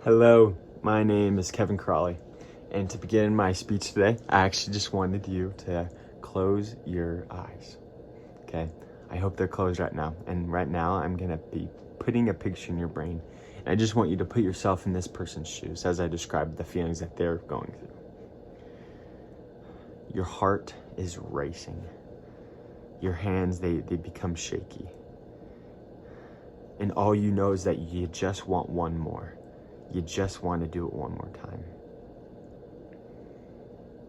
Hello, my name is Kevin Crawley, and to begin my speech today, I actually just wanted you to close your eyes, okay? I hope they're closed right now, and right now I'm gonna be putting a picture in your brain, and I just want you to put yourself in this person's shoes as I describe the feelings that they're going through. Your heart is racing. Your hands, they become shaky. And all you know is that you just want one more. You just want to do it one more time.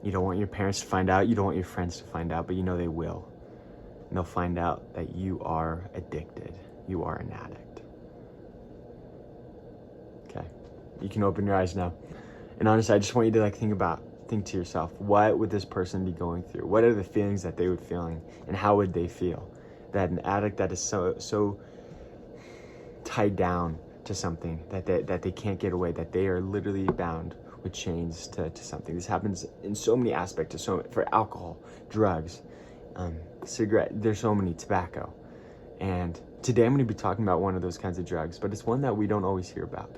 You don't want your parents to find out. You don't want your friends to find out, but you know they will. And they'll find out that you are addicted. You are an addict. Okay. You can open your eyes now. And honestly, I just want you to think to yourself, what would this person be going through? What are the feelings that they would feeling? And how would they feel? That an addict that is so tied down to something that they can't get away, that they are literally bound with chains to something. This happens in so many aspects, for alcohol, drugs, cigarette, there's so many, tobacco. And today I'm going to be talking about one of those kinds of drugs, but it's one that we don't always hear about,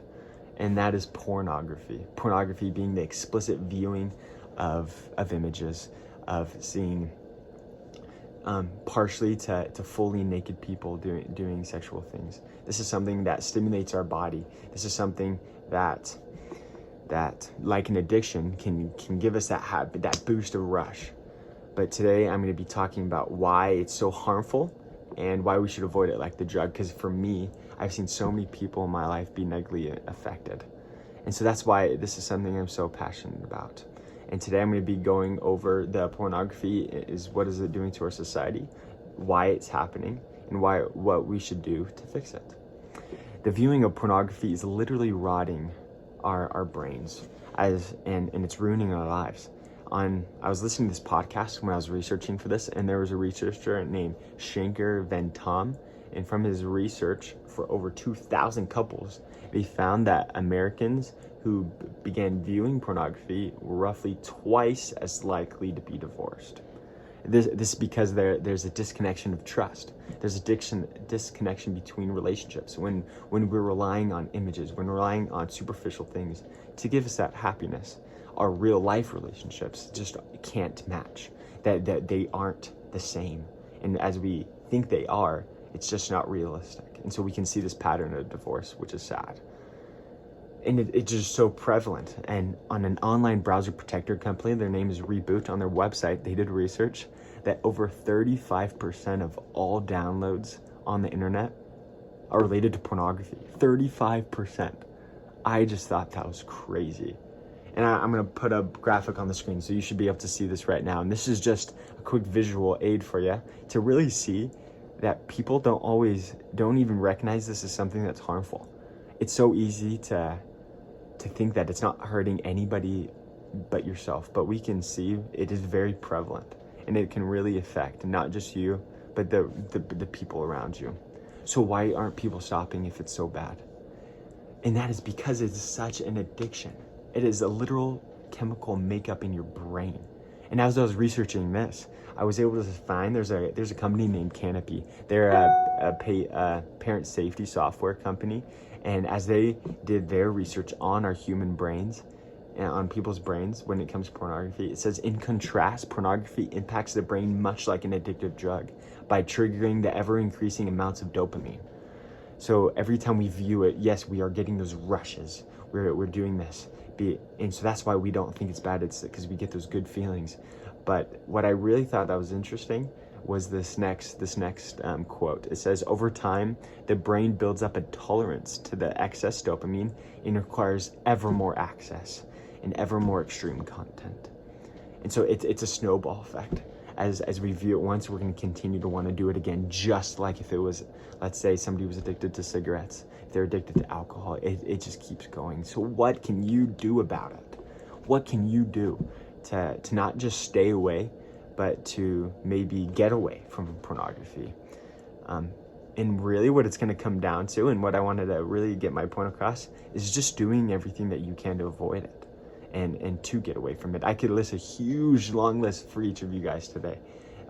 and that is pornography. Pornography being the explicit viewing of images, of seeing partially to fully naked people doing sexual things. This is something that stimulates our body. This is something that like an addiction can give us that boost of rush. But today I'm going to be talking about why it's so harmful and why we should avoid it like the drug. Because for me, I've seen so many people in my life be negatively affected. And so that's why this is something I'm so passionate about. And today I'm going to be going over the pornography is what is it doing to our society, why it's happening, and what we should do to fix it. The viewing of pornography is literally rotting our brains and it's ruining our lives. I was listening to this podcast when I was researching for this, and there was a researcher named Shanker Van Tom, and from his research for over 2,000 couples, they found that Americans who began viewing pornography were roughly twice as likely to be divorced. This is because there's a disconnection of trust. There's a disconnection between relationships when we're relying on images, when we're relying on superficial things to give us that happiness. Our real life relationships just can't match. That they aren't the same. And as we think they are, it's just not realistic. And so we can see this pattern of divorce, which is sad. And it's just so prevalent. And on an online browser protector company, their name is Reboot, on their website, they did research that over 35% of all downloads on the internet are related to pornography. 35%. I just thought that was crazy. And I'm going to put a graphic on the screen, so you should be able to see this right now. And this is just a quick visual aid for you to really see that people don't even recognize this as something that's harmful. It's so easy to think that it's not hurting anybody but yourself, but we can see it is very prevalent, and it can really affect not just you, but the people around you. So why aren't people stopping if it's so bad? And that is because it's such an addiction. It is a literal chemical makeup in your brain. And as I was researching this, I was able to find there's a company named Canopy. They're a parent safety software company. And as they did their research on our human brains and on people's brains when it comes to pornography, it says, in contrast, pornography impacts the brain much like an addictive drug by triggering the ever-increasing amounts of dopamine. So every time we view it, yes, we are getting those rushes. We're doing this. And so that's why we don't think it's bad. It's because we get those good feelings. But what I really thought that was interesting was this next quote. It says, over time, the brain builds up a tolerance to the excess dopamine and requires ever more access and ever more extreme content. And so it's a snowball effect. As we view it once, we're going to continue to want to do it again, just like if it was, let's say somebody was addicted to cigarettes, if they're addicted to alcohol, it just keeps going. So what can you do about it? What can you do to not just stay away, but to maybe get away from pornography? And really what it's going to come down to, and what I wanted to really get my point across, is just doing everything that you can to avoid it and to get away from it. I could list a huge long list for each of you guys today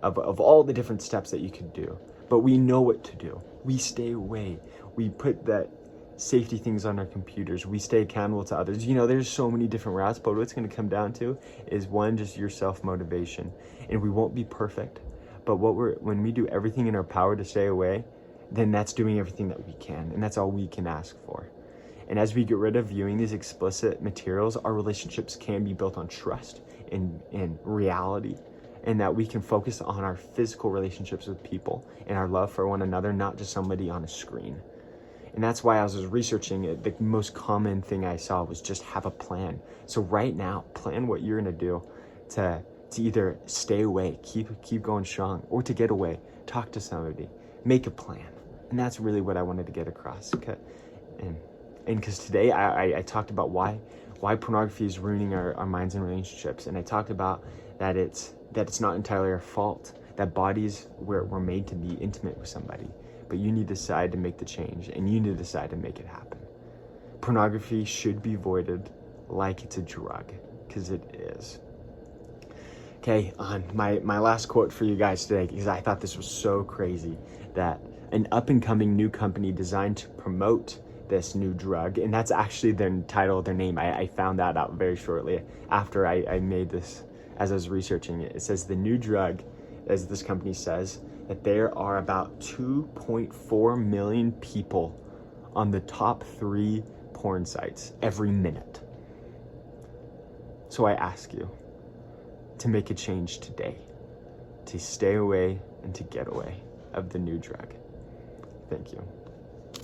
of all the different steps that you could do, but we know what to do. We stay away. We put that safety things on our computers. We stay accountable to others. You know, there's so many different routes, but what's going to come down to is one, just your self-motivation. And we won't be perfect, but when we do everything in our power to stay away, then that's doing everything that we can, and that's all we can ask for. And as we get rid of viewing these explicit materials, our relationships can be built on trust and reality, and that we can focus on our physical relationships with people and our love for one another, not just somebody on a screen. And that's why, as I was researching it, the most common thing I saw was just have a plan. So right now, plan what you're gonna do to either stay away, keep going strong, or to get away. Talk to somebody, make a plan. And that's really what I wanted to get across. And because today I talked about why pornography is ruining our minds and relationships. And I talked about that it's not entirely our fault, that bodies were made to be intimate with somebody. But you need to decide to make the change, and you need to decide to make it happen. Pornography should be avoided like it's a drug, because it is. Okay, my last quote for you guys today, because I thought this was so crazy, that an up-and-coming new company designed to promote this new drug, and that's actually their title, their name. I found that out very shortly after I made this, as I was researching it. It says the new drug, as this company says, that there are about 2.4 million people on the top 3 porn sites every minute. So I ask you to make a change today, to stay away and to get away of the new drug. Thank you.